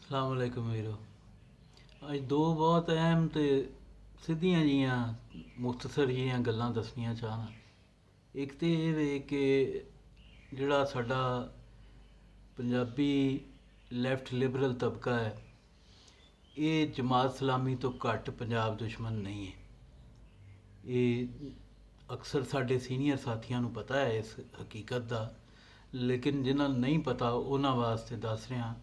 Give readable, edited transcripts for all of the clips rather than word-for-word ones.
ਅਸਲਾਮ ਵਾਲੇਕੁਮ ਵੀਰੋ। ਅੱਜ ਦੋ ਬਹੁਤ ਅਹਿਮ ਤੇ ਸਿੱਧੀਆਂ ਜੀਆਂ ਮੁਖਤਸਰ ਜੀਆਂ ਗੱਲਾਂ ਦੱਸਣੀਆਂ ਚਾਹਨਾ। ਇੱਕ ਤੇ ਇਹ ਵੇ ਕਿ ਜਿਹੜਾ ਸਾਡਾ ਪੰਜਾਬੀ ਲੈਫਟ ਲਿਬਰਲ ਤਬਕਾ ਹੈ, ਇਹ ਜਮਾਤ ਇਸਲਾਮੀ ਤੋਂ ਘੱਟ ਪੰਜਾਬ ਦੁਸ਼ਮਣ ਨਹੀਂ ਹੈ। ਇਹ ਅਕਸਰ ਸਾਡੇ ਸੀਨੀਅਰ ਸਾਥੀਆਂ ਨੂੰ ਪਤਾ ਹੈ ਇਸ ਹਕੀਕਤ ਦਾ, ਲੇਕਿਨ ਜਿਨ੍ਹਾਂ ਨੂੰ ਨਹੀਂ ਪਤਾ ਉਹਨਾਂ ਵਾਸਤੇ ਦੱਸ ਰਿਹਾ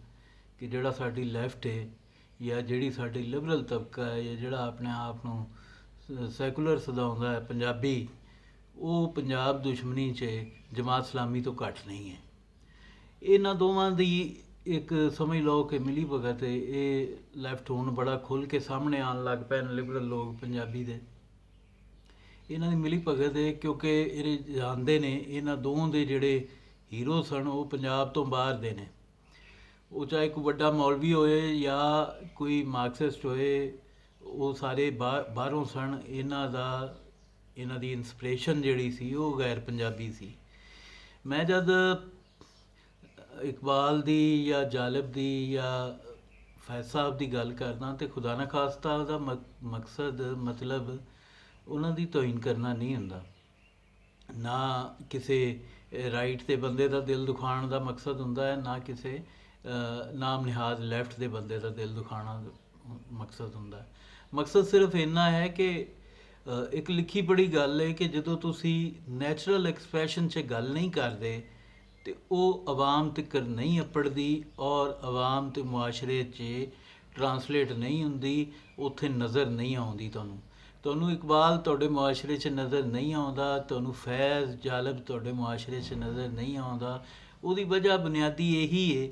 ਕਿ ਜਿਹੜਾ ਸਾਡੀ ਲੈਫਟ ਹੈ ਜਾਂ ਜਿਹੜੀ ਸਾਡੀ ਲਿਬਰਲ ਤਬਕਾ ਹੈ ਜਾਂ ਜਿਹੜਾ ਆਪਣੇ ਆਪ ਨੂੰ ਸੈਕੂਲਰ ਸਦਾਉਂਦਾ ਹੈ ਪੰਜਾਬੀ, ਉਹ ਪੰਜਾਬ ਦੁਸ਼ਮਣੀ 'ਚ ਜਮਾਤ ਇਸਲਾਮੀ ਤੋਂ ਘੱਟ ਨਹੀਂ ਹੈ। ਇਹਨਾਂ ਦੋਵਾਂ ਦੀ ਇੱਕ ਸਮਝ ਲਓ ਕਿ ਮਿਲੀ ਭਗਤ ਹੈ। ਇਹ ਲੈਫਟ ਹੁਣ ਬੜਾ ਖੁੱਲ੍ਹ ਕੇ ਸਾਹਮਣੇ ਆਉਣ ਲੱਗ ਪਏ ਨੇ ਲਿਬਰਲ ਲੋਕ ਪੰਜਾਬੀ ਦੇ। ਇਹਨਾਂ ਦੀ ਮਿਲੀ ਭਗਤ ਹੈ ਕਿਉਂਕਿ ਇਹ ਜਾਣਦੇ ਨੇ ਇਹਨਾਂ ਦੋਵਾਂ ਦੇ ਜਿਹੜੇ ਹੀਰੋ ਸਨ ਉਹ ਪੰਜਾਬ ਤੋਂ ਬਾਹਰ ਦੇ ਨੇ। ਉਹ ਚਾਹੇ ਕੋਈ ਵੱਡਾ ਮੌਲਵੀ ਹੋਏ ਜਾਂ ਕੋਈ ਮਾਰਕਸਿਸਟ ਹੋਏ, ਉਹ ਸਾਰੇ ਬਾਹਰੋਂ ਸਨ। ਇਹਨਾਂ ਦੀ ਇਨਸਪੀਰੇਸ਼ਨ ਜਿਹੜੀ ਸੀ ਉਹ ਗੈਰ ਪੰਜਾਬੀ ਸੀ। ਮੈਂ ਜਦ ਇਕਬਾਲ ਦੀ ਜਾਂ ਜਾਲਿਬ ਦੀ ਜਾਂ ਫੈਜ਼ ਸਾਹਿਬ ਦੀ ਗੱਲ ਕਰਦਾ ਤਾਂ ਖੁਦਾ ਨਾ ਖਾਸਤਾ ਉਹਦਾ ਮਕਸਦ ਮਤਲਬ ਉਹਨਾਂ ਦੀ ਤੋਹੀਨ ਕਰਨਾ ਨਹੀਂ ਹੁੰਦਾ, ਨਾ ਕਿਸੇ ਰਾਈਟ ਦੇ ਬੰਦੇ ਦਾ ਦਿਲ ਦੁਖਾਉਣ ਦਾ ਮਕਸਦ ਹੁੰਦਾ ਹੈ, ਨਾ ਕਿਸੇ ਨਾਮ ਨਿਹਾਦ ਲੈਫਟ ਦੇ ਬੰਦੇ ਦਾ ਦਿਲ ਦੁਖਾਉਣਾ ਮਕਸਦ ਹੁੰਦਾ ਹੈ। ਮਕਸਦ ਸਿਰਫ ਇੰਨਾ ਹੈ ਕਿ ਇੱਕ ਲਿਖੀ ਪੜ੍ਹੀ ਗੱਲ ਹੈ ਕਿ ਜਦੋਂ ਤੁਸੀਂ ਨੈਚੁਰਲ ਐਕਸਪ੍ਰੈਸ਼ਨ 'ਚ ਗੱਲ ਨਹੀਂ ਕਰਦੇ ਤੇ ਉਹ ਆਵਾਮ ਤੱਕ ਨਹੀਂ ਅੱਪੜਦੀ ਔਰ ਆਵਾਮ ਤੇ ਮੁਆਸ਼ਰੇ 'ਚ ਟਰਾਂਸਲੇਟ ਨਹੀਂ ਹੁੰਦੀ, ਉੱਥੇ ਨਜ਼ਰ ਨਹੀਂ ਆਉਂਦੀ। ਤੁਹਾਨੂੰ ਇਕਬਾਲ ਤੁਹਾਡੇ ਮੁਆਸ਼ਰੇ 'ਚ ਨਜ਼ਰ ਨਹੀਂ ਆਉਂਦਾ, ਤੁਹਾਨੂੰ ਫੈਜ਼ ਜਾਲਬ ਤੁਹਾਡੇ ਮੁਆਸ਼ਰੇ 'ਚ ਨਜ਼ਰ ਨਹੀਂ ਆਉਂਦਾ। ਉਹਦੀ ਵਜ੍ਹਾ ਬੁਨਿਆਦੀ ਇਹੀ ਹੈ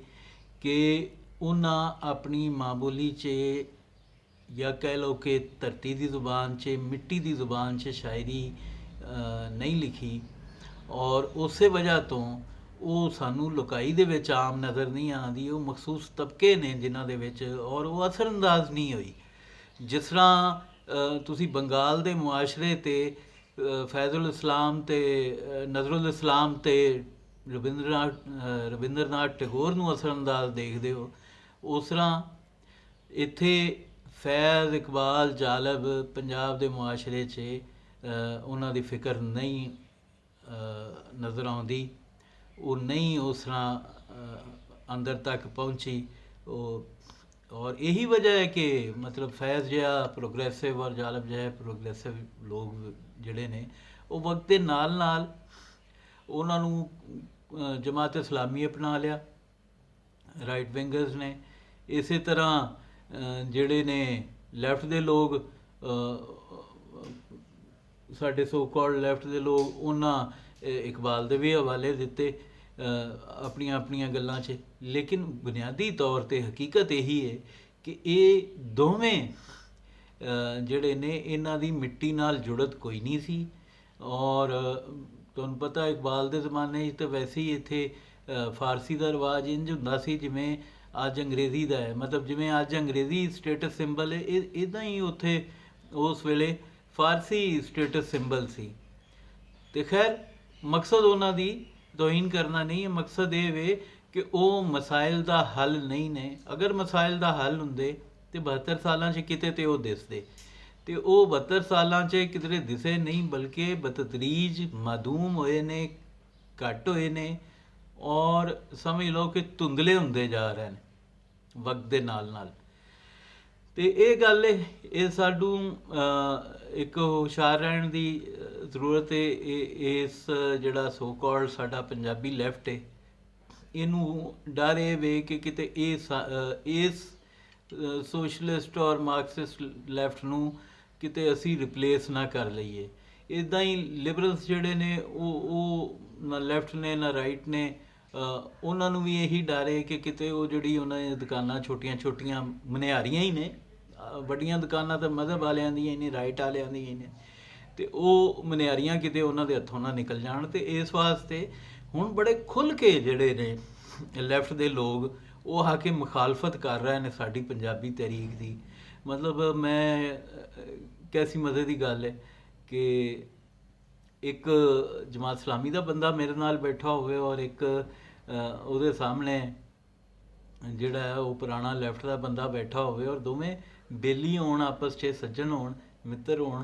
ਕਿ ਉਹਨਾਂ ਆਪਣੀ ਮਾਂ ਬੋਲੀ 'ਚ ਜਾਂ ਕਹਿ ਲਓ ਕਿ ਧਰਤੀ ਦੀ ਜ਼ੁਬਾਨ 'ਚ, ਮਿੱਟੀ ਦੀ ਜ਼ੁਬਾਨ 'ਚ ਸ਼ਾਇਰੀ ਨਹੀਂ ਲਿਖੀ, ਔਰ ਉਸੇ ਵਜ੍ਹਾ ਤੋਂ ਉਹ ਸਾਨੂੰ ਲੁਕਾਈ ਦੇ ਵਿੱਚ ਆਮ ਨਜ਼ਰ ਨਹੀਂ ਆਉਂਦੀ। ਉਹ ਮਖਸੂਸ ਤਬਕੇ ਨੇ ਜਿਨ੍ਹਾਂ ਦੇ ਵਿੱਚ, ਔਰ ਉਹ ਅਸਰਅੰਦਾਜ਼ ਨਹੀਂ ਹੋਈ। ਜਿਸ ਤਰ੍ਹਾਂ ਤੁਸੀਂ ਬੰਗਾਲ ਦੇ ਮੁਆਸ਼ਰੇ 'ਤੇ ਫੈਜ਼ੁਲ ਇਸਲਾਮ ਅਤੇ ਨਜ਼ਰੁਲ ਇਸਲਾਮ ਅਤੇ ਰਵਿੰਦਰਨਾਥ ਟੈਗੋਰ ਨੂੰ ਅਸਰਅੰਦਾਜ਼ ਦੇਖਦੇ ਹੋ, ਉਸ ਤਰ੍ਹਾਂ ਇੱਥੇ ਫੈਜ਼, ਇਕਬਾਲ, ਜਾਲਬ ਪੰਜਾਬ ਦੇ ਮੁਆਸ਼ਰੇ 'ਚ ਉਹਨਾਂ ਦੀ ਫਿਕਰ ਨਹੀਂ ਨਜ਼ਰ ਆਉਂਦੀ। ਉਹ ਨਹੀਂ ਉਸ ਤਰ੍ਹਾਂ ਅੰਦਰ ਤੱਕ ਪਹੁੰਚੀ। ਔਰ ਇਹੀ ਵਜ੍ਹਾ ਹੈ ਕਿ ਮਤਲਬ ਫੈਜ਼ ਜਿਹਾ ਪ੍ਰੋਗਰੈਸਿਵ ਔਰ ਜਾਲਬ ਜਿਹਾ ਪ੍ਰੋਗਰੈਸਿਵ ਲੋਕ ਜਿਹੜੇ ਨੇ, ਉਹ ਵਕਤ ਦੇ ਨਾਲ ਨਾਲ ਉਹਨਾਂ ਨੂੰ ਜਮਾਤ ਇਸਲਾਮੀ ਅਪਣਾ ਲਿਆ, ਰਾਈਟ ਵਿੰਗਰਸ ਨੇ। ਇਸੇ ਤਰ੍ਹਾਂ ਜਿਹੜੇ ਨੇ ਲੈਫਟ ਦੇ ਲੋਕ, ਸਾਡੇ ਸੋ ਕਾਲਡ ਲੈਫਟ ਦੇ ਲੋਕ, ਉਹਨਾਂ ਇਕਬਾਲ ਦੇ ਵੀ ਹਵਾਲੇ ਦਿੱਤੇ ਆਪਣੀਆਂ ਆਪਣੀਆਂ ਗੱਲਾਂ 'ਚ। ਲੇਕਿਨ ਬੁਨਿਆਦੀ ਤੌਰ 'ਤੇ ਹਕੀਕਤ ਇਹੀ ਹੈ ਕਿ ਇਹ ਦੋਵੇਂ ਜਿਹੜੇ ਨੇ ਇਹਨਾਂ ਦੀ ਮਿੱਟੀ ਨਾਲ ਜੁੜਤ ਕੋਈ ਨਹੀਂ ਸੀ। ਔਰ ਤੁਹਾਨੂੰ ਪਤਾ ਇਕਬਾਲ ਦੇ ਜ਼ਮਾਨੇ 'ਚ ਤਾਂ ਵੈਸੇ ਹੀ ਇੱਥੇ ਫਾਰਸੀ ਦਾ ਰਿਵਾਜ ਇੰਝ ਹੁੰਦਾ ਸੀ ਜਿਵੇਂ ਅੱਜ ਅੰਗਰੇਜ਼ੀ ਦਾ ਹੈ। ਮਤਲਬ ਜਿਵੇਂ ਅੱਜ ਅੰਗਰੇਜ਼ੀ ਸਟੇਟਸ ਸਿੰਬਲ ਹੈ, ਇੱਦਾਂ ਹੀ ਉੱਥੇ ਉਸ ਵੇਲੇ ਫਾਰਸੀ ਸਟੇਟਸ ਸਿੰਬਲ ਸੀ। ਅਤੇ ਖੈਰ ਮਕਸਦ ਉਹਨਾਂ ਦੀ ਤੋਹੀਨ ਕਰਨਾ ਨਹੀਂ ਹੈ, ਮਕਸਦ ਇਹ ਵੇ ਕਿ ਉਹ ਮਸਾਇਲ ਦਾ ਹੱਲ ਨਹੀਂ ਨੇ। ਅਗਰ ਮਸਾਇਲ ਦਾ ਹੱਲ ਹੁੰਦੇ ਤਾਂ 72 ਸਾਲਾਂ 'ਚ ਕਿਤੇ ਤੇ ਉਹ ਦਿਸਦੇ, ਅਤੇ ਉਹ 72 ਸਾਲਾਂ 'ਚ ਕਿਧਰੇ ਦਿਸੇ ਨਹੀਂ, ਬਲਕਿ ਬਤਦਰੀਜ ਮਾਦੂਮ ਹੋਏ ਨੇ, ਘੱਟ ਹੋਏ ਨੇ, ਔਰ ਸਮਝ ਲਓ ਕਿ ਧੁੰਦਲੇ ਹੁੰਦੇ ਜਾ ਰਹੇ ਨੇ ਵਕਤ ਦੇ ਨਾਲ ਨਾਲ। ਅਤੇ ਇਹ ਗੱਲ ਹੈ, ਇਹ ਸਾਨੂੰ ਇੱਕ ਹੁਸ਼ਿਆਰ ਰਹਿਣ ਦੀ ਜ਼ਰੂਰਤ ਹੈ। ਇਸ ਜਿਹੜਾ ਸੋ ਕਾਲਡ ਸਾਡਾ ਪੰਜਾਬੀ ਲੈਫਟ ਹੈ, ਇਹਨੂੰ ਡਰ ਇਹ ਵੇ ਕਿ ਕਿਤੇ ਇਸ ਸੋਸ਼ਲਿਸਟ ਔਰ ਮਾਰਕਸਿਸਟ ਲੈਫਟ ਨੂੰ ਕਿਤੇ ਅਸੀਂ ਰਿਪਲੇਸ ਨਾ ਕਰ ਲਈਏ। ਇੱਦਾਂ ਹੀ ਲਿਬਰਲਸ ਜਿਹੜੇ ਨੇ ਉਹ ਨਾ ਲੈਫਟ ਨੇ ਨਾ ਰਾਈਟ ਨੇ, ਉਹਨਾਂ ਨੂੰ ਵੀ ਇਹੀ ਡਰ ਹੈ ਕਿ ਕਿਤੇ ਉਹ ਜਿਹੜੀ ਉਹਨਾਂ ਦੀਆਂ ਦੁਕਾਨਾਂ ਛੋਟੀਆਂ ਛੋਟੀਆਂ ਮਨਿਆਰੀਆਂ ਹੀ ਨੇ, ਵੱਡੀਆਂ ਦੁਕਾਨਾਂ ਤਾਂ ਮਜ਼ਹਬ ਵਾਲਿਆਂ ਦੀਆਂ ਹੀ ਨੇ, ਰਾਈਟ ਵਾਲਿਆਂ ਦੀਆਂ ਹੀ ਨੇ, ਅਤੇ ਉਹ ਮਨਿਆਰੀਆਂ ਕਿਤੇ ਉਹਨਾਂ ਦੇ ਹੱਥੋਂ ਨਾ ਨਿਕਲ ਜਾਣ। ਅਤੇ ਇਸ ਵਾਸਤੇ ਹੁਣ ਬੜੇ ਖੁੱਲ੍ਹ ਕੇ ਜਿਹੜੇ ਨੇ ਲੈਫਟ ਦੇ ਲੋਕ ਉਹ ਆ ਕੇ ਮੁਖਾਲਫਤ ਕਰ ਰਹੇ ਨੇ ਸਾਡੀ ਪੰਜਾਬੀ ਤਹਿਰੀਕ ਦੀ। ਮਤਲਬ ਮੈਂ ਕੈਸੀ ਮਜ਼ੇ ਦੀ ਗੱਲ ਹੈ ਕਿ ਇੱਕ ਜਮਾਤ ਇਸਲਾਮੀ ਦਾ ਬੰਦਾ ਮੇਰੇ ਨਾਲ ਬੈਠਾ ਹੋਵੇ ਔਰ ਇੱਕ ਉਹਦੇ ਸਾਹਮਣੇ ਜਿਹੜਾ ਹੈ ਉਹ ਪੁਰਾਣਾ ਲੈਫਟ ਦਾ ਬੰਦਾ ਬੈਠਾ ਹੋਵੇ ਔਰ ਦੋਵੇਂ ਬੇਲੀ ਹੋਣ, ਆਪਸ 'ਚ ਸੱਜਣ ਹੋਣ, ਮਿੱਤਰ ਹੋਣ,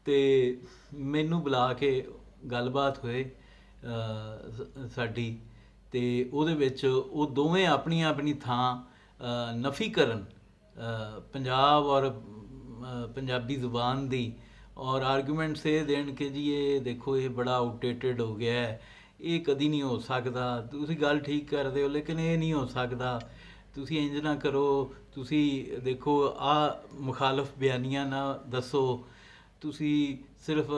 ਤੇ ਮੈਨੂੰ ਬੁਲਾ ਕੇ ਗੱਲਬਾਤ ਹੋਏ ਸਾਡੀ, ਤੇ ਉਹਦੇ ਵਿੱਚ ਉਹ ਦੋਵੇਂ ਆਪਣੀ ਆਪਣੀ ਥਾਂ ਨਫੀ ਕਰਨ ਪੰਜਾਬ ਔਰ ਪੰਜਾਬੀ ਜ਼ੁਬਾਨ ਦੀ, ਔਰ ਆਰਗੂਮੈਂਟਸ ਇਹ ਦੇਣ ਕਿ ਜੀ ਇਹ ਦੇਖੋ ਇਹ ਬੜਾ ਆਊਟਡੇਟਡ ਹੋ ਗਿਆ ਹੈ, ਇਹ ਕਦੀ ਨਹੀਂ ਹੋ ਸਕਦਾ, ਤੁਸੀਂ ਗੱਲ ਠੀਕ ਕਰਦੇ ਹੋ ਲੇਕਿਨ ਇਹ ਨਹੀਂ ਹੋ ਸਕਦਾ, ਤੁਸੀਂ ਇੰਜ ਨਾ ਕਰੋ, ਤੁਸੀਂ ਦੇਖੋ ਆਹ ਮੁਖਾਲਫ ਬਿਆਨੀਆਂ ਨਾ ਦੱਸੋ, ਤੁਸੀਂ ਸਿਰਫ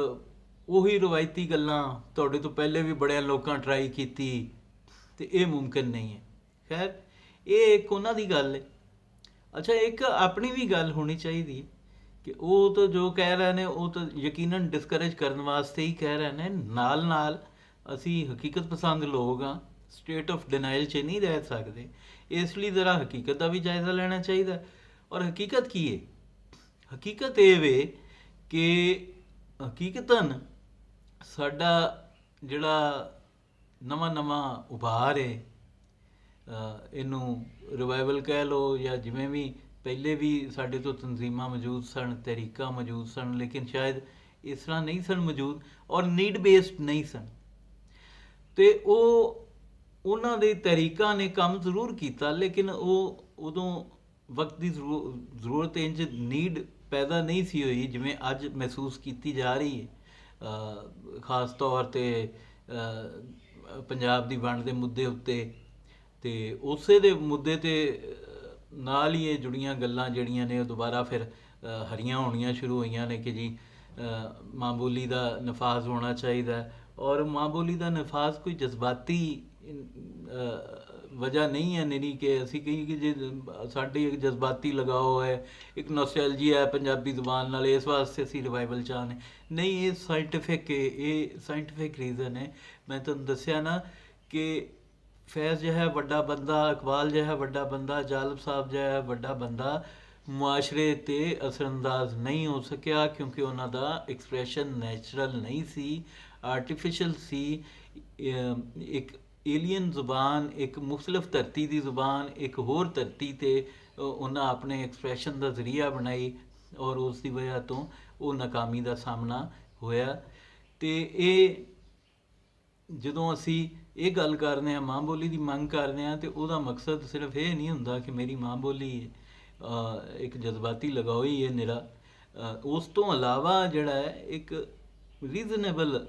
ਉਹੀ ਰਵਾਇਤੀ ਗੱਲਾਂ ਤੁਹਾਡੇ ਤੋਂ ਪਹਿਲੇ ਵੀ ਬੜਿਆਂ ਲੋਕਾਂ ਟਰਾਈ ਕੀਤੀ ਤੇ ਇਹ ਮੁਮਕਿਨ ਨਹੀਂ ਹੈ। ਖੈਰ ਇਹ ਇੱਕ ਉਹਨਾਂ ਦੀ ਗੱਲ ਹੈ। ਅੱਛਾ, ਇੱਕ ਆਪਣੀ ਵੀ ਗੱਲ ਹੋਣੀ ਚਾਹੀਦੀ ਹੈ ਕਿ ਉਹ ਤਾਂ ਜੋ ਕਹਿ ਰਹੇ ਨੇ ਉਹ ਤਾਂ ਯਕੀਨਨ ਡਿਸਕਰੇਜ ਕਰਨ ਵਾਸਤੇ ਹੀ ਕਹਿ ਰਹੇ ਨੇ, ਨਾਲ ਨਾਲ ਅਸੀਂ ਹਕੀਕਤ ਪਸੰਦ ਲੋਕ ਹਾਂ, ਸਟੇਟ ਆਫ ਡਿਨਾਈਲ 'ਚ ਨਹੀਂ ਰਹਿ ਸਕਦੇ, ਇਸ ਲਈ ਜ਼ਰਾ ਹਕੀਕਤ ਦਾ ਵੀ ਜਾਇਜ਼ਾ ਲੈਣਾ ਚਾਹੀਦਾ। ਔਰ ਹਕੀਕਤ ਕੀ ਹੈ? ਹਕੀਕਤ ਇਹ ਵੇ ਕਿ ਹਕੀਕਤਨ ਸਾਡਾ ਜਿਹੜਾ ਨਵਾਂ ਨਵਾਂ ਉਭਾਰ ਹੈ, ਇਹਨੂੰ ਰਿਵਾਈਵਲ ਕਹਿ ਲਓ ਜਾਂ ਜਿਵੇਂ ਵੀ, ਪਹਿਲੇ ਵੀ ਸਾਡੇ ਤੋਂ ਤਨਜ਼ੀਮਾਂ ਮੌਜੂਦ ਸਨ, ਤਹਿਰੀਕਾਂ ਮੌਜੂਦ ਸਨ, ਲੇਕਿਨ ਸ਼ਾਇਦ ਇਸ ਤਰ੍ਹਾਂ ਨਹੀਂ ਸਨ ਮੌਜੂਦ ਔਰ ਨੀਡ ਬੇਸਡ ਨਹੀਂ ਸਨ, ਤੇ ਉਹਨਾਂ ਦੇ ਤਹਿਰੀਕਾਂ ਨੇ ਕੰਮ ਜ਼ਰੂਰ ਕੀਤਾ, ਲੇਕਿਨ ਉਹ ਉਦੋਂ ਵਕਤ ਦੀ ਜ਼ਰੂਰਤ ਇੰਝ ਨੀਡ ਪੈਦਾ ਨਹੀਂ ਸੀ ਹੋਈ ਜਿਵੇਂ ਅੱਜ ਮਹਿਸੂਸ ਕੀਤੀ ਜਾ ਰਹੀ ਹੈ, ਖਾਸ ਤੌਰ 'ਤੇ ਪੰਜਾਬ ਦੀ ਵੰਡ ਦੇ ਮੁੱਦੇ ਉੱਤੇ, ਤੇ ਉਸੇ ਦੇ ਮੁੱਦੇ 'ਤੇ ਨਾਲ ਹੀ ਇਹ ਜੁੜੀਆਂ ਗੱਲਾਂ ਜਿਹੜੀਆਂ ਨੇ ਉਹ ਦੁਬਾਰਾ ਫਿਰ ਹਰੀਆਂ ਹੋਣੀਆਂ ਸ਼ੁਰੂ ਹੋਈਆਂ ਨੇ ਕਿ ਜੀ ਮਾਂ ਬੋਲੀ ਦਾ ਨਫਾਜ਼ ਹੋਣਾ ਚਾਹੀਦਾ, ਔਰ ਮਾਂ ਬੋਲੀ ਦਾ ਨਫਾਜ਼ ਕੋਈ ਜਜ਼ਬਾਤੀ ਵਜ੍ਹਾ ਨਹੀਂ ਹੈ ਨਿਰੀ ਕਿ ਅਸੀਂ ਕਹੀਏ ਕਿ ਜੇ ਸਾਡੀ ਇੱਕ ਜਜ਼ਬਾਤੀ ਲਗਾਓ ਹੈ, ਇੱਕ ਨੋਸਟੈਲਜੀ ਹੈ ਪੰਜਾਬੀ ਜ਼ੁਬਾਨ ਨਾਲ, ਇਸ ਵਾਸਤੇ ਅਸੀਂ ਰਿਵਾਈਵਲ ਚਾਹੁੰਦੇ ਨਹੀਂ, ਇਹ ਸਾਇੰਟੀਫਿਕ ਹੈ, ਇਹ ਸਾਇੰਟੀਫਿਕ ਰੀਜ਼ਨ ਹੈ। ਮੈਂ ਤੁਹਾਨੂੰ ਦੱਸਿਆ ਨਾ ਕਿ ਫੈਜ਼ ਜਿਹਾ ਵੱਡਾ ਬੰਦਾ, ਇਕਬਾਲ ਜਿਹਾ ਵੱਡਾ ਬੰਦਾ, ਜਾਲਬ ਸਾਹਿਬ ਜਿਹਾ ਵੱਡਾ ਬੰਦਾ ਮੁਆਸ਼ਰੇ 'ਤੇ ਅਸਰਅੰਦਾਜ਼ ਨਹੀਂ ਹੋ ਸਕਿਆ ਕਿਉਂਕਿ ਉਹਨਾਂ ਦਾ ਐਕਸਪ੍ਰੈਸ਼ਨ ਨੈਚੁਰਲ ਨਹੀਂ ਸੀ, ਆਰਟੀਫਿਸ਼ਲ ਸੀ। ਇੱਕ ਏਲੀਅਨ ਜ਼ੁਬਾਨ, ਇੱਕ ਮੁਖਤਲਿਫ ਧਰਤੀ ਦੀ ਜ਼ੁਬਾਨ, ਇੱਕ ਹੋਰ ਧਰਤੀ 'ਤੇ ਉਹਨਾਂ ਆਪਣੇ ਐਕਸਪ੍ਰੈਸ਼ਨ ਦਾ ਜ਼ਰੀਆ ਬਣਾਈ ਔਰ ਉਸ ਦੀ ਵਜ੍ਹਾ ਤੋਂ ਉਹ ਨਾਕਾਮੀ ਦਾ ਸਾਹਮਣਾ ਹੋਇਆ। ਅਤੇ ਇਹ ਜਦੋਂ ਅਸੀਂ ਇਹ ਗੱਲ ਕਰਦੇ ਹਾਂ, ਮਾਂ ਬੋਲੀ ਦੀ ਮੰਗ ਕਰਦੇ ਹਾਂ, ਅਤੇ ਉਹਦਾ ਮਕਸਦ ਸਿਰਫ ਇਹ ਨਹੀਂ ਹੁੰਦਾ ਕਿ ਮੇਰੀ ਮਾਂ ਬੋਲੀ ਇੱਕ ਜਜ਼ਬਾਤੀ ਲਗਾਓ ਹੀ ਹੈ ਨਿਰਾ, ਉਸ ਤੋਂ ਇਲਾਵਾ ਜਿਹੜਾ ਹੈ ਇੱਕ ਰੀਜ਼ਨੇਬਲ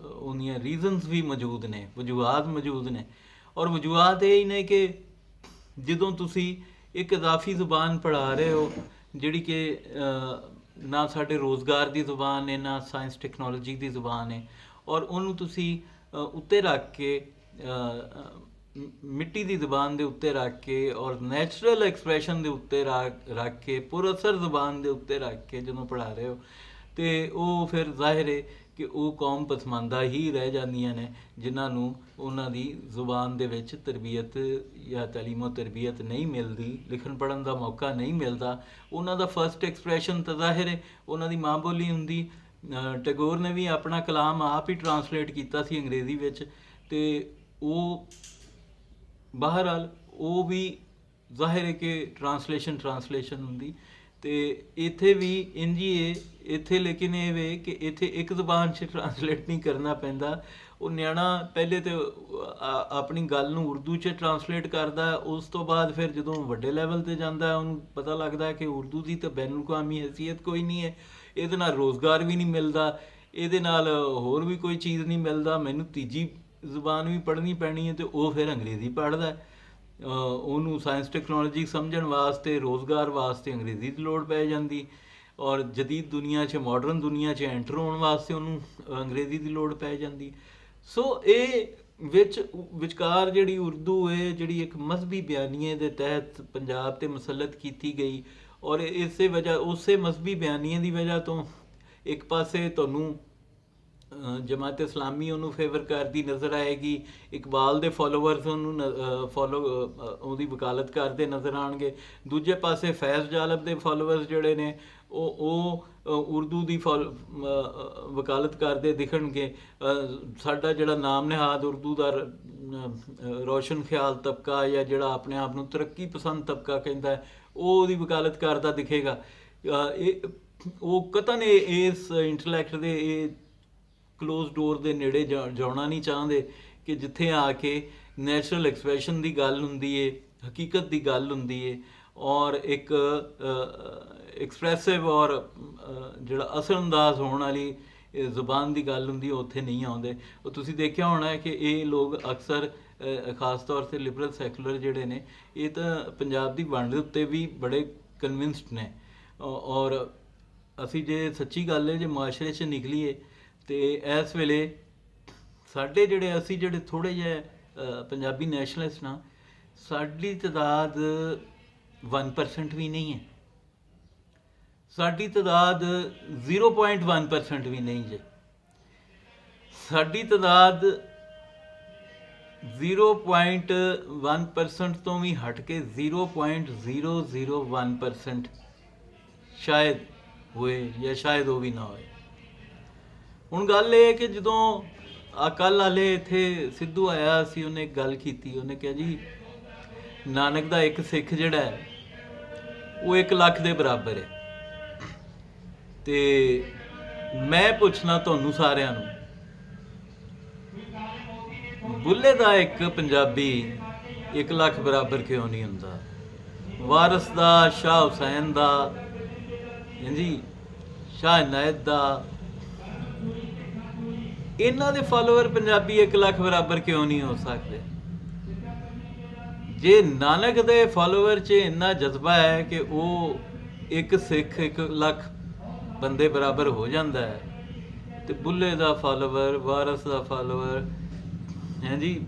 ਉਹਦੀਆਂ ਰੀਜ਼ਨਸ ਵੀ ਮੌਜੂਦ ਨੇ, ਵਜੂਹਾਤ ਮੌਜੂਦ ਨੇ, ਔਰ ਵਜੂਹਾਤ ਇਹ ਹੀ ਨੇ ਕਿ ਜਦੋਂ ਤੁਸੀਂ ਇੱਕ ਇਜ਼ਾਫੀ ਜ਼ੁਬਾਨ ਪੜ੍ਹਾ ਰਹੇ ਹੋ ਜਿਹੜੀ ਕਿ ਨਾ ਸਾਡੇ ਰੋਜ਼ਗਾਰ ਦੀ ਜ਼ੁਬਾਨ ਹੈ, ਨਾ ਸਾਇੰਸ ਟੈਕਨੋਲੋਜੀ ਦੀ ਜ਼ੁਬਾਨ ਹੈ, ਔਰ ਉਹਨੂੰ ਤੁਸੀਂ ਉੱਤੇ ਰੱਖ ਕੇ ਮਿੱਟੀ ਦੀ ਜ਼ੁਬਾਨ ਦੇ ਉੱਤੇ ਰੱਖ ਕੇ ਔਰ ਨੈਚੁਰਲ ਐਕਸਪ੍ਰੈਸ਼ਨ ਦੇ ਉੱਤੇ ਰੱਖ ਕੇ, ਪੁਰਅਸਰ ਜ਼ੁਬਾਨ ਦੇ ਉੱਤੇ ਰੱਖ ਕੇ ਜਦੋਂ ਪੜ੍ਹਾ ਰਹੇ ਹੋ, ਅਤੇ ਉਹ ਫਿਰ ਜ਼ਾਹਿਰ ਹੈ ਕਿ ਉਹ ਕੌਮ ਪਸਮਾਨਦਾ ਹੀ ਰਹਿ ਜਾਂਦੀਆਂ ਨੇ ਜਿਨ੍ਹਾਂ ਨੂੰ ਉਹਨਾਂ ਦੀ ਜ਼ੁਬਾਨ ਦੇ ਵਿੱਚ ਤਰਬੀਅਤ ਜਾਂ ਤਾਲੀਮੋ ਤਰਬੀਅਤ ਨਹੀਂ ਮਿਲਦੀ, ਲਿਖਣ ਪੜ੍ਹਨ ਦਾ ਮੌਕਾ ਨਹੀਂ ਮਿਲਦਾ। ਉਹਨਾਂ ਦਾ ਫਸਟ ਐਕਸਪ੍ਰੈਸ਼ਨ ਤਾਂ ਜ਼ਾਹਿਰ ਹੈ ਉਹਨਾਂ ਦੀ ਮਾਂ ਬੋਲੀ ਹੁੰਦੀ। ਟੈਗੋਰ ਨੇ ਵੀ ਆਪਣਾ ਕਲਾਮ ਆਪ ਹੀ ਟਰਾਂਸਲੇਟ ਕੀਤਾ ਸੀ ਅੰਗਰੇਜ਼ੀ ਵਿੱਚ, ਅਤੇ ਉਹ ਬਹਰਹਾਲ ਉਹ ਵੀ ਜ਼ਾਹਿਰ ਹੈ ਕਿ ਟਰਾਂਸਲੇਸ਼ਨ ਹੁੰਦੀ। ਅਤੇ ਇੱਥੇ ਵੀ ਇੰਝ ਹੀ ਹੈ ਇੱਥੇ, ਲੇਕਿਨ ਇਹ ਵੇ ਕਿ ਇੱਥੇ ਇੱਕ ਜ਼ੁਬਾਨ 'ਚ ਟਰਾਂਸਲੇਟ ਨਹੀਂ ਕਰਨਾ ਪੈਂਦਾ। ਉਹ ਨਿਆਣਾ ਪਹਿਲੇ ਤਾਂ ਆਪਣੀ ਗੱਲ ਨੂੰ ਉਰਦੂ 'ਚ ਟਰਾਂਸਲੇਟ ਕਰਦਾ, ਉਸ ਤੋਂ ਬਾਅਦ ਫਿਰ ਜਦੋਂ ਵੱਡੇ ਲੈਵਲ 'ਤੇ ਜਾਂਦਾ ਉਹਨੂੰ ਪਤਾ ਲੱਗਦਾ ਕਿ ਉਰਦੂ ਦੀ ਤਾਂ ਬੈਨ ਅਲ-ਅਕਵਾਮੀ ਹੈਸੀਅਤ ਕੋਈ ਨਹੀਂ ਹੈ, ਇਹਦੇ ਨਾਲ ਰੋਜ਼ਗਾਰ ਵੀ ਨਹੀਂ ਮਿਲਦਾ, ਇਹਦੇ ਨਾਲ ਹੋਰ ਵੀ ਕੋਈ ਚੀਜ਼ ਨਹੀਂ ਮਿਲਦਾ, ਮੈਨੂੰ ਤੀਜੀ ਜ਼ੁਬਾਨ ਵੀ ਪੜ੍ਹਨੀ ਪੈਣੀ ਹੈ, ਅਤੇ ਉਹ ਫਿਰ ਅੰਗਰੇਜ਼ੀ ਪੜ੍ਹਦਾ। ਉਹਨੂੰ ਸਾਇੰਸ ਟੈਕਨੋਲੋਜੀ ਸਮਝਣ ਵਾਸਤੇ, ਰੋਜ਼ਗਾਰ ਵਾਸਤੇ ਅੰਗਰੇਜ਼ੀ ਦੀ ਲੋੜ ਪੈ ਜਾਂਦੀ, ਔਰ ਜਦੀਦ ਦੁਨੀਆ 'ਚ, ਮਾਡਰਨ ਦੁਨੀਆ 'ਚ ਐਂਟਰ ਹੋਣ ਵਾਸਤੇ ਉਹਨੂੰ ਅੰਗਰੇਜ਼ੀ ਦੀ ਲੋੜ ਪੈ ਜਾਂਦੀ। ਸੋ ਇਹ ਵਿਚਕਾਰ ਜਿਹੜੀ ਉਰਦੂ ਹੈ, ਜਿਹੜੀ ਇੱਕ ਮਜ਼ਹਬੀ ਬਿਆਨੀਏ ਦੇ ਤਹਿਤ ਪੰਜਾਬ 'ਤੇ ਮੁਸੱਲਤ ਕੀਤੀ ਗਈ, ਔਰ ਉਸੇ ਮਜ਼ਹਬੀ ਬਿਆਨੀਏ ਦੀ ਵਜ੍ਹਾ ਤੋਂ ਇੱਕ ਪਾਸੇ ਤੁਹਾਨੂੰ ਜਮਾਤ ਇਸਲਾਮੀ ਉਹਨੂੰ ਫੇਵਰ ਕਰਦੀ ਨਜ਼ਰ ਆਏਗੀ, ਇਕਬਾਲ ਦੇ ਫੋਲੋਵਰਸ ਉਹਨੂੰ ਉਹਦੀ ਵਕਾਲਤ ਕਰਦੇ ਨਜ਼ਰ ਆਉਣਗੇ। ਦੂਜੇ ਪਾਸੇ ਫੈਜ਼ ਜਾਲਬ ਦੇ ਫੋਲੋਵਰਸ ਜਿਹੜੇ ਨੇ ਉਹ ਉਰਦੂ ਦੀ ਵਕਾਲਤ ਕਰਦੇ ਦਿਖਣਗੇ। ਸਾਡਾ ਜਿਹੜਾ ਨਾਮ ਨਿਹਾਦ ਉਰਦੂ ਦਾ ਰੋਸ਼ਨ ਖਿਆਲ ਤਬਕਾ, ਜਾਂ ਜਿਹੜਾ ਆਪਣੇ ਆਪ ਨੂੰ ਤਰੱਕੀ ਪਸੰਦ ਤਬਕਾ ਕਹਿੰਦਾ, ਉਹ ਉਹਦੀ ਵਕਾਲਤ ਕਰਦਾ ਦਿਖੇਗਾ। ਉਹ ਕਤਨ ਇਸ ਇੰਟਲੈਕਟ ਦੇ ਇਹ ਕਲੋਜ਼ ਡੋਰ ਦੇ ਨੇੜੇ ਜਾਣਾ ਨਹੀਂ ਚਾਹੁੰਦੇ ਕਿ ਜਿੱਥੇ ਆ ਕੇ ਨੈਚੁਰਲ ਐਕਸਪ੍ਰੈਸ਼ਨ ਦੀ ਗੱਲ ਹੁੰਦੀ ਏ, ਹਕੀਕਤ ਦੀ ਗੱਲ ਹੁੰਦੀ ਏ, ਔਰ ਇੱਕ ਐਕਸਪ੍ਰੈਸਿਵ ਔਰ ਜਿਹੜਾ ਅਸਰਅੰਦਾਜ਼ ਹੋਣ ਵਾਲੀ ਜ਼ੁਬਾਨ ਦੀ ਗੱਲ ਹੁੰਦੀ, ਉੱਥੇ ਨਹੀਂ ਆਉਂਦੇ। ਉਹ ਤੁਸੀਂ ਦੇਖਿਆ ਹੋਣਾ ਹੈ ਕਿ ਇਹ ਲੋਕ ਅਕਸਰ ਖਾਸ ਤੌਰ 'ਤੇ ਲਿਬਰਲ ਸੈਕੂਲਰ ਜਿਹੜੇ ਨੇ, ਇਹ ਤਾਂ ਪੰਜਾਬ ਦੀ ਵੰਡ ਦੇ ਉੱਤੇ ਵੀ ਬੜੇ ਕਨਵਿੰਸਡ ਨੇ। ਔਰ ਅਸੀਂ ਜੇ ਸੱਚੀ ਗੱਲ ਹੈ ਜੇ ਮੁਆਸ਼ਰੇ 'ਚ ਨਿਕਲੀਏ ਤੇ ਇਸ ਵੇਲੇ ਸਾਡੇ ਅਸੀਂ ਜਿਹੜੇ ਥੋੜ੍ਹੇ ਜਿਹੇ ਪੰਜਾਬੀ ਨੈਸ਼ਨਲਿਸਟ ਨਾ, ਸਾਡੀ ਤਾਦਾਦ 1% ਵੀ ਨਹੀਂ ਹੈ। ਸਾਡੀ ਤਾਦਾਦ 0.1% ਵੀ ਨਹੀਂ ਜੇ। ਸਾਡੀ ਤਾਦਾਦ 0.1% ਤੋਂ ਵੀ ਹਟ ਕੇ 0.001% ਸ਼ਾਇਦ ਹੋਏ, ਜਾਂ ਸ਼ਾਇਦ ਉਹ ਵੀ ਨਾ ਹੋਏ। ਹੁਣ ਗੱਲ ਇਹ ਹੈ ਕਿ ਜਦੋਂ ਕੱਲ੍ਹ ਵਾਲੇ ਇੱਥੇ ਸਿੱਧੂ ਆਇਆ ਸੀ, ਉਹਨੇ ਇੱਕ ਗੱਲ ਕੀਤੀ, ਉਹਨੇ ਕਿਹਾ ਜੀ ਨਾਨਕ ਦਾ ਇੱਕ ਸਿੱਖ ਜਿਹੜਾ ਹੈ ਉਹ 1 ਲੱਖ ਦੇ ਬਰਾਬਰ ਹੈ। ਤੇ ਮੈਂ ਪੁੱਛਣਾ ਤੁਹਾਨੂੰ ਸਾਰਿਆਂ ਨੂੰ, ਬੁੱਲੇ ਦਾ ਇੱਕ ਪੰਜਾਬੀ 1 ਲੱਖ ਬਰਾਬਰ ਕਿਉਂ ਨਹੀਂ ਹੁੰਦਾ? ਵਾਰਸ ਦਾ, ਸ਼ਾਹ ਹੁਸੈਨ ਦਾ, ਹਾਂਜੀ ਸ਼ਾਹ ਇਨਾਇਤ ਦਾ, ਇਹਨਾਂ ਦੇ ਫਾਲੋਅਰ ਪੰਜਾਬੀ 1 ਲੱਖ ਬਰਾਬਰ ਕਿਉਂ ਨਹੀਂ ਹੋ ਸਕਦੇ? ਜੇ ਨਾਨਕ ਦੇ ਫਾਲੋਅਰ 'ਚ ਇੰਨਾ ਜਜ਼ਬਾ ਹੈ ਕਿ ਉਹ ਇੱਕ ਸਿੱਖ 1 ਲੱਖ ਬੰਦੇ ਬਰਾਬਰ ਹੋ ਜਾਂਦਾ ਹੈ, ਤੇ ਬੁੱਲੇ ਦਾ ਫਾਲੋਅਰ, ਵਾਰਸ ਦਾ ਫਾਲੋਅਰ, ਹਾਂਜੀ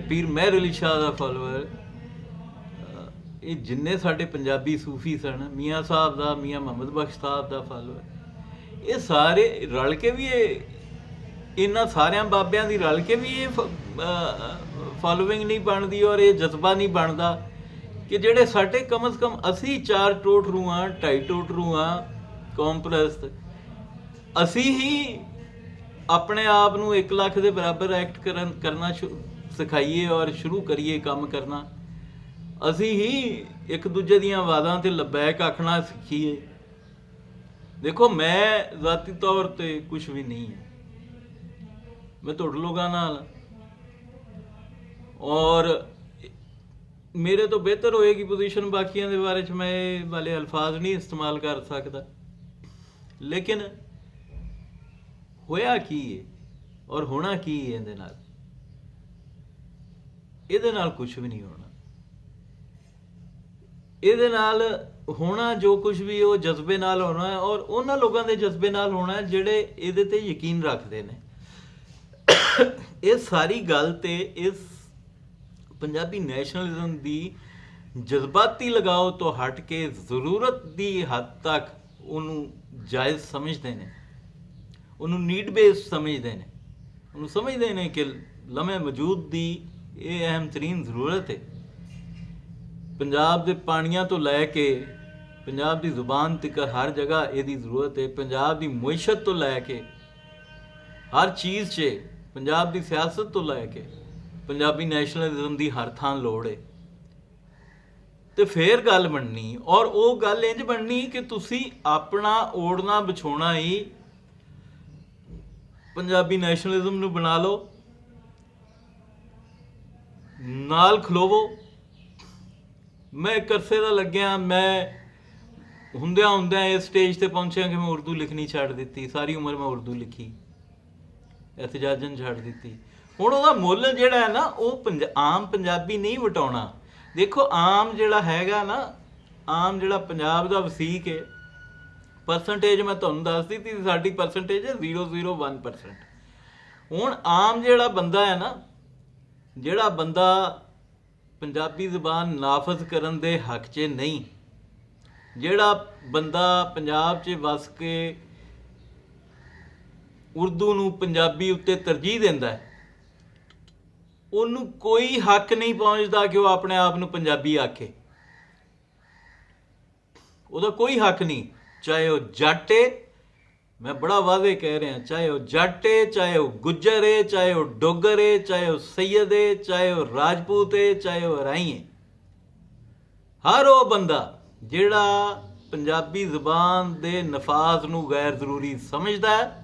ਪੀਰ ਮਹਿਰ ਅਲੀ ਸ਼ਾਹ ਦਾ ਫਾਲੋਅਰ, ਇਹ ਜਿੰਨੇ ਸਾਡੇ ਪੰਜਾਬੀ ਸੂਫੀ ਸਨ, ਮੀਆਂ ਸਾਹਿਬ ਦਾ, ਮੀਆਂ ਮੁਹੰਮਦ ਬਖਸ਼ ਸਾਹਿਬ ਦਾ ਫਾਲੋਅਰ, ਇਹ ਸਾਰੇ ਰਲ ਕੇ ਵੀ ਇਹਨਾਂ ਸਾਰਿਆਂ ਬਾਬਿਆਂ ਦੀ ਰਲ ਕੇ ਵੀ ਇਹ ਫਾਲੋਇੰਗ ਨਹੀਂ ਬਣਦੀ, ਔਰ ਇਹ ਜਜ਼ਬਾ ਨਹੀਂ ਬਣਦਾ ਕਿ ਜਿਹੜੇ ਸਾਡੇ ਕਮ ਅਜ਼ ਕਮ ਅਸੀਂ 4 ਟੋਟਰੂ ਹਾਂ, 2.5 ਟੋਟਰੂ ਹਾਂ ਕੌਮ ਪ੍ਰਸਤ, ਅਸੀਂ ਹੀ ਆਪਣੇ ਆਪ ਨੂੰ 1 ਲੱਖ ਦੇ ਬਰਾਬਰ ਐਕਟ ਕਰਨਾ ਸਿਖਾਈਏ ਔਰ ਸ਼ੁਰੂ ਕਰੀਏ ਕੰਮ ਕਰਨਾ। ਅਸੀਂ ਹੀ ਇੱਕ ਦੂਜੇ ਦੀਆਂ ਆਵਾਜ਼ਾਂ 'ਤੇ ਲੱਬੈਕ ਆਖਣਾ ਸਿੱਖੀਏ। ਦੇਖੋ, ਮੈਂ ਜ਼ਾਤੀ ਤੌਰ 'ਤੇ ਕੁਛ ਵੀ ਨਹੀਂ ਹੈ, ਮੈਂ ਤੁਹਾਡੇ ਲੋਕਾਂ ਨਾਲ, ਔਰ ਮੇਰੇ ਤੋਂ ਬਿਹਤਰ ਹੋਏਗੀ ਪੋਜੀਸ਼ਨ ਬਾਕੀਆਂ ਦੇ ਬਾਰੇ 'ਚ ਮੈਂ ਇਹ ਵਾਲੇ ਅਲਫਾਜ਼ ਨਹੀਂ ਇਸਤੇਮਾਲ ਕਰ ਸਕਦਾ। ਲੇਕਿਨ ਹੋਇਆ ਕੀ ਹੈ ਔਰ ਹੋਣਾ ਕੀ ਹੈ ਇਹਦੇ ਨਾਲ? ਇਹਦੇ ਨਾਲ ਕੁਛ ਵੀ ਨਹੀਂ ਹੋਣਾ। ਇਹਦੇ ਨਾਲ ਹੋਣਾ ਜੋ ਕੁਝ ਵੀ ਉਹ ਜਜ਼ਬੇ ਨਾਲ ਹੋਣਾ ਹੈ, ਔਰ ਉਹਨਾਂ ਲੋਕਾਂ ਦੇ ਜਜ਼ਬੇ ਨਾਲ ਹੋਣਾ ਹੈ ਜਿਹੜੇ ਇਹਦੇ ਤੇ ਯਕੀਨ ਰੱਖਦੇ ਨੇ। ਇਹ ਸਾਰੀ ਗੱਲ ਤੇ ਇਸ ਪੰਜਾਬੀ ਨੈਸ਼ਨਲਿਜ਼ਮ ਦੀ ਜਜ਼ਬਾਤੀ ਲਗਾਓ ਤੋਂ ਹਟ ਕੇ ਜ਼ਰੂਰਤ ਦੀ ਹੱਦ ਤੱਕ ਉਹਨੂੰ ਜਾਇਜ਼ ਸਮਝਦੇ ਨੇ, ਉਹਨੂੰ ਨੀਡ ਬੇਸਡ ਸਮਝਦੇ ਨੇ, ਉਹਨੂੰ ਸਮਝਦੇ ਨੇ ਕਿ ਲਮੇ ਵਜੂਦ ਦੀ ਇਹ ਅਹਿਮ ਤਰੀਨ ਜ਼ਰੂਰਤ ਹੈ। ਪੰਜਾਬ ਦੇ ਪਾਣੀਆਂ ਤੋਂ ਲੈ ਕੇ ਪੰਜਾਬ ਦੀ ਜ਼ੁਬਾਨ ਤੱਕ ਹਰ ਜਗ੍ਹਾ ਇਹਦੀ ਜ਼ਰੂਰਤ ਹੈ। ਪੰਜਾਬ ਦੀ ਮੁਇਸ਼ਤ ਤੋਂ ਲੈ ਕੇ ਹਰ ਚੀਜ਼ 'ਚ, ਪੰਜਾਬ ਦੀ ਸਿਆਸਤ ਤੋਂ ਲੈ ਕੇ ਪੰਜਾਬੀ ਨੈਸ਼ਨਲਿਜ਼ਮ ਦੀ ਹਰ ਥਾਂ ਲੋੜ ਹੈ। ਤੇ ਫੇਰ ਗੱਲ ਬਣਨੀ, ਔਰ ਉਹ ਗੱਲ ਇੰਝ ਬਣਨੀ ਕਿ ਤੁਸੀਂ ਆਪਣਾ ਓੜਨਾ ਵਿਛੋਣਾ ਹੀ ਪੰਜਾਬੀ ਨੈਸ਼ਨਲਿਜ਼ਮ ਨੂੰ ਬਣਾ ਲਓ, ਨਾਲ ਖਲੋਵੋ। ਮੈਂ ਇੱਕ ਅਰਸੇ ਦਾ ਲੱਗਿਆ, ਮੈਂ ਹੁੰਦਿਆਂ ਇਸ ਸਟੇਜ ਤੇ ਪਹੁੰਚਿਆ ਕਿ ਮੈਂ ਉਰਦੂ ਲਿਖਣੀ ਛੱਡ ਦਿੱਤੀ। ਸਾਰੀ ਉਮਰ ਮੈਂ ਉਰਦੂ ਲਿਖੀ, ਇਤਜਾਜਨ ਛੱਡ ਦਿੱਤੀ। ਹੁਣ ਉਹਦਾ ਮੁੱਲ ਜਿਹੜਾ ਹੈ ਨਾ, ਉਹ ਆਮ ਪੰਜਾਬੀ ਨਹੀਂ ਵਟਾਉਣਾ। ਦੇਖੋ, ਆਮ ਜਿਹੜਾ ਹੈਗਾ ਨਾ, ਆਮ ਜਿਹੜਾ ਪੰਜਾਬ ਦਾ ਵਸੀਕ ਹੈ, ਪਰਸੈਂਟੇਜ ਮੈਂ ਤੁਹਾਨੂੰ ਦੱਸ ਦਿੱਤੀ, ਸਾਡੀ ਪਰਸੈਂਟੇਜ ਹੈ 0.01%। ਹੁਣ ਆਮ ਜਿਹੜਾ ਬੰਦਾ ਹੈ ਨਾ, ਜਿਹੜਾ ਬੰਦਾ ਪੰਜਾਬੀ ਜ਼ੁਬਾਨ ਨਾਫਜ਼ ਕਰਨ ਦੇ ਹੱਕ 'ਚ ਨਹੀਂ, ਜਿਹੜਾ ਬੰਦਾ ਪੰਜਾਬ 'ਚ ਵਸ ਕੇ ਉਰਦੂ ਨੂੰ ਪੰਜਾਬੀ ਉੱਤੇ ਤਰਜੀਹ ਦਿੰਦਾ ਹੈ, ਉਹਨੂੰ ਕੋਈ ਹੱਕ ਨਹੀਂ ਪਹੁੰਚਦਾ ਕਿ ਉਹ ਆਪਣੇ ਆਪ ਨੂੰ ਪੰਜਾਬੀ ਆਖੇ। ਉਹਦਾ ਕੋਈ ਹੱਕ ਨਹੀਂ, ਚਾਹੇ ਉਹ ਜੱਟ ਏ, ਮੈਂ ਬੜਾ ਵਾਅਦੇ ਕਹਿ ਰਿਹਾ, ਚਾਹੇ ਉਹ ਜੱਟ ਏ, ਚਾਹੇ ਉਹ ਗੁੱਜਰ ਏ, ਚਾਹੇ ਉਹ ਡੋਗਰ ਏ, ਚਾਹੇ ਉਹ ਸੈਯਦ ਏ, ਚਾਹੇ ਉਹ ਰਾਜਪੂਤ ਏ, ਚਾਹੇ ਉਹ ਰਾਈ ਏ। ਹਰ ਉਹ ਬੰਦਾ ਜਿਹੜਾ ਪੰਜਾਬੀ ਜ਼ੁਬਾਨ ਦੇ ਨਫਾਜ਼ ਨੂੰ ਗੈਰ ਜ਼ਰੂਰੀ ਸਮਝਦਾ ਹੈ,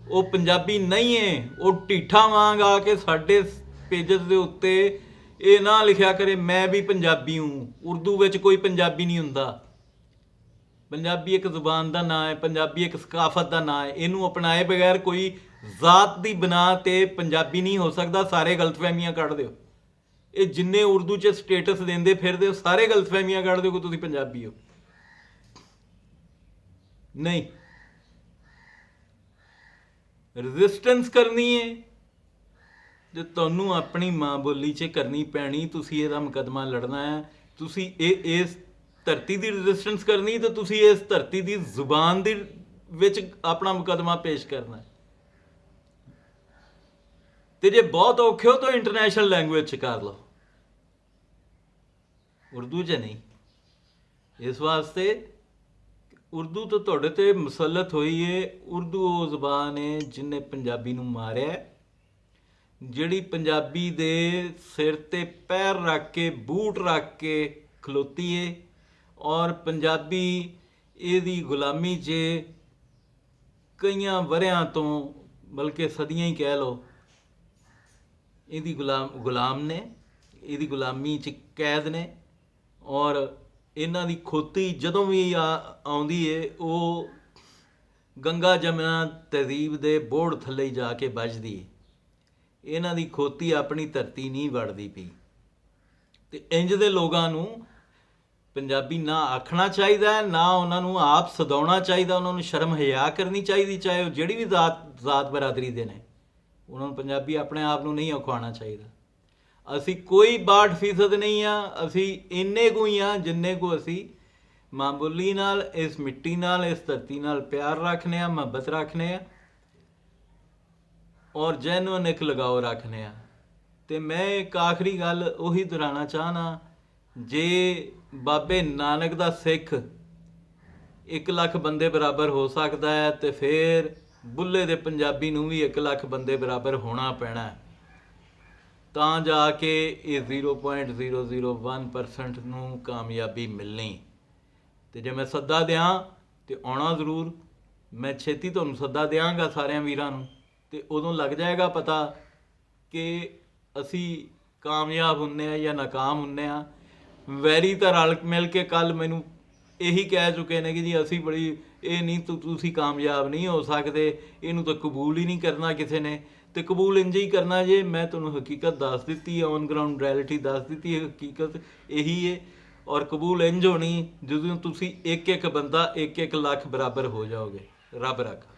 ਉਹ ਪੰਜਾਬੀ ਨਹੀਂ ਏ। ਉਹ ਢੀਠਾਂ ਵਾਂਗ ਆ ਕੇ ਸਾਡੇ ਪੇਜਸ ਦੇ ਉੱਤੇ ਇਹ ਨਾ ਲਿਖਿਆ ਕਰੇ ਮੈਂ ਵੀ ਪੰਜਾਬੀ ਹੂੰ। ਉਰਦੂ ਵਿੱਚ ਕੋਈ ਪੰਜਾਬੀ ਨਹੀਂ ਹੁੰਦਾ। ਪੰਜਾਬੀ ਇੱਕ ਜ਼ੁਬਾਨ ਦਾ ਨਾਂ ਹੈ, ਪੰਜਾਬੀ ਇੱਕ ਸਕਾਫਤ ਦਾ ਨਾਂ ਹੈ। ਇਹਨੂੰ ਅਪਣਾਏ ਬਗੈਰ ਕੋਈ ਜ਼ਾਤ ਦੀ ਬਣਾ 'ਤੇ ਪੰਜਾਬੀ ਨਹੀਂ ਹੋ ਸਕਦਾ। ਸਾਰੇ ਗਲਤਫਹਿਮੀਆਂ ਕੱਢ ਦਿਓ। ਇਹ ਜਿੰਨੇ ਉਰਦੂ 'ਚ ਸਟੇਟਸ ਦਿੰਦੇ ਫਿਰਦੇ ਹੋ, ਸਾਰੇ ਗਲਤਫਹਿਮੀਆਂ ਕੱਢ ਦਿਓ ਕਿ ਤੁਸੀਂ ਪੰਜਾਬੀ ਹੋ। ਨਹੀਂ, ਰੈਜ਼ਿਸਟੈਂਸ ਕਰਨੀ ਹੈ ਜੇ ਤੁਹਾਨੂੰ ਆਪਣੀ ਮਾਂ ਬੋਲੀ 'ਚ ਕਰਨੀ ਪੈਣੀ। ਤੁਸੀਂ ਇਹਦਾ ਮੁਕੱਦਮਾ ਲੜਨਾ ਹੈ। ਤੁਸੀਂ ਇਸ ਧਰਤੀ ਦੀ ਰੈਜ਼ਿਸਟੈਂਸ ਕਰਨੀ ਤਾਂ ਤੁਸੀਂ ਇਸ ਧਰਤੀ ਦੀ ਜ਼ੁਬਾਨ ਦੇ ਵਿੱਚ ਆਪਣਾ ਮੁਕੱਦਮਾ ਪੇਸ਼ ਕਰਨਾ ਹੈ। ਤੇ ਜੇ ਬਹੁਤ ਔਖੇ ਹੋ ਤਾਂ ਇੰਟਰਨੈਸ਼ਨਲ ਲੈਂਗੁਏਜ 'ਚ ਕਰ ਲਓ, ਉਰਦੂ 'ਚ ਨਹੀਂ। ਇਸ ਵਾਸਤੇ ਉਰਦੂ ਤੋਂ ਤੁਹਾਡੇ 'ਤੇ ਮੁਸੱਲਤ ਹੋਈ ਏ। ਉਰਦੂ ਉਹ ਜ਼ੁਬਾਨ ਹੈ ਜਿਹਨੇ ਪੰਜਾਬੀ ਨੂੰ ਮਾਰਿਆ, ਜਿਹੜੀ ਪੰਜਾਬੀ ਦੇ ਸਿਰ 'ਤੇ ਪੈਰ ਰੱਖ ਕੇ, ਬੂਟ ਰੱਖ ਕੇ ਖਲੋਤੀ ਏ। ਔਰ ਪੰਜਾਬੀ ਇਹਦੀ ਗੁਲਾਮੀ 'ਚ ਕਈਆਂ ਵਰ੍ਹਿਆਂ ਤੋਂ, ਬਲਕਿ ਸਦੀਆਂ ਹੀ ਕਹਿ ਲਓ, ਇਹਦੀ ਗੁਲਾਮ ਨੇ, ਇਹਦੀ ਗੁਲਾਮੀ 'ਚ ਕੈਦ ਨੇ। ਔਰ ਇਹਨਾਂ ਦੀ ਖੋਤੀ ਜਦੋਂ ਵੀ ਆਉਂਦੀ ਏ, ਉਹ ਗੰਗਾ ਜਮਨਾ ਤਹਿਜ਼ੀਬ ਦੇ ਬੋੜ ਥੱਲੇ ਜਾ ਕੇ ਵੱਜਦੀ ਏ। ਇਹਨਾਂ ਦੀ ਖੋਤੀ ਆਪਣੀ ਧਰਤੀ ਨਹੀਂ ਵੜਦੀ ਪਈ। ਤੇ ਇੰਜ ਦੇ ਲੋਕਾਂ ਨੂੰ ਪੰਜਾਬੀ ਨਾ ਆਖਣਾ ਚਾਹੀਦਾ, ਨਾ ਉਹਨਾਂ ਨੂੰ ਆਪ ਸਦਾਉਣਾ ਚਾਹੀਦਾ। ਉਹਨਾਂ ਨੂੰ ਸ਼ਰਮ ਹਿਆ ਕਰਨੀ ਚਾਹੀਦੀ, ਚਾਹੇ ਉਹ ਜਿਹੜੀ ਵੀ ਜ਼ਾਤ ਬਰਾਦਰੀ ਦੇ ਨੇ। ਉਹਨਾਂ ਨੂੰ ਪੰਜਾਬੀ ਆਪਣੇ ਆਪ ਨੂੰ ਨਹੀਂ ਅਖਵਾਉਣਾ ਚਾਹੀਦਾ। ਅਸੀਂ ਕੋਈ 62% ਨਹੀਂ ਆ, ਅਸੀਂ ਇੰਨੇ ਕੁ ਹੀ ਆ ਜਿੰਨੇ ਕੁ ਅਸੀਂ ਮਾਂ ਬੋਲੀ ਨਾਲ, ਇਸ ਮਿੱਟੀ ਨਾਲ, ਇਸ ਧਰਤੀ ਨਾਲ ਪਿਆਰ ਰੱਖਦੇ ਹਾਂ, ਮੁਹੱਬਤ ਰੱਖਦੇ ਹਾਂ ਔਰ ਜੈਨੂਅਨ ਇੱਕ ਲਗਾਓ ਰੱਖਦੇ ਹਾਂ। ਅਤੇ ਮੈਂ ਇੱਕ ਆਖਰੀ ਗੱਲ ਉਹੀ ਦੁਹਰਾਉਣਾ ਚਾਹੁੰਦਾ, ਜੇ ਬਾਬੇ ਨਾਨਕ ਦਾ ਸਿੱਖ 1 ਲੱਖ ਬੰਦੇ ਬਰਾਬਰ ਹੋ ਸਕਦਾ ਹੈ, ਅਤੇ ਫਿਰ ਬੁੱਲੇ ਦੇ ਪੰਜਾਬੀ ਨੂੰ ਵੀ 1 ਲੱਖ ਬੰਦੇ ਬਰਾਬਰ ਹੋਣਾ ਪੈਣਾ, ਤਾਂ ਜਾ ਕੇ ਇਹ 0.001% ਨੂੰ ਕਾਮਯਾਬੀ ਮਿਲਣੀ। ਅਤੇ ਜੇ ਮੈਂ ਸੱਦਾ ਦਿਆਂ ਤਾਂ ਆਉਣਾ ਜ਼ਰੂਰ। ਮੈਂ ਛੇਤੀ ਤੁਹਾਨੂੰ ਸੱਦਾ ਦਿਆਂਗਾ ਸਾਰਿਆਂ ਵੀਰਾਂ ਨੂੰ, ਅਤੇ ਉਦੋਂ ਲੱਗ ਜਾਏਗਾ ਪਤਾ ਕਿ ਅਸੀਂ ਕਾਮਯਾਬ ਹੁੰਦੇ ਹਾਂ ਜਾਂ ਨਾਕਾਮ ਹੁੰਦੇ ਹਾਂ। ਵੈਰੀ ਤਾਂ ਰਲ ਮਿਲ ਕੇ ਕੱਲ੍ਹ ਮੈਨੂੰ ਇਹੀ ਕਹਿ ਚੁੱਕੇ ਨੇ ਕਿ ਜੀ ਅਸੀਂ ਬੜੀ, ਇਹ ਨਹੀਂ ਤੁਸੀਂ ਕਾਮਯਾਬ ਨਹੀਂ ਹੋ ਸਕਦੇ, ਇਹਨੂੰ ਤਾਂ ਕਬੂਲ ਹੀ ਨਹੀਂ ਕਰਨਾ ਕਿਸੇ ਨੇ। ਅਤੇ ਕਬੂਲ ਇੰਝ ਹੀ ਕਰਨਾ ਜੇ ਮੈਂ ਤੁਹਾਨੂੰ ਹਕੀਕਤ ਦੱਸ ਦਿੱਤੀ, ਔਨ ਗਰਾਊਂਡ ਰਿਐਲਿਟੀ ਦੱਸ ਦਿੱਤੀ, ਹਕੀਕਤ ਇਹੀ ਹੈ। ਔਰ ਕਬੂਲ ਇੰਝ ਹੋਣੀ ਜਦੋਂ ਤੁਸੀਂ ਇੱਕ ਬੰਦਾ 1 ਲੱਖ ਬਰਾਬਰ ਹੋ ਜਾਓਗੇ। ਰੱਬ ਰੱਖਾ।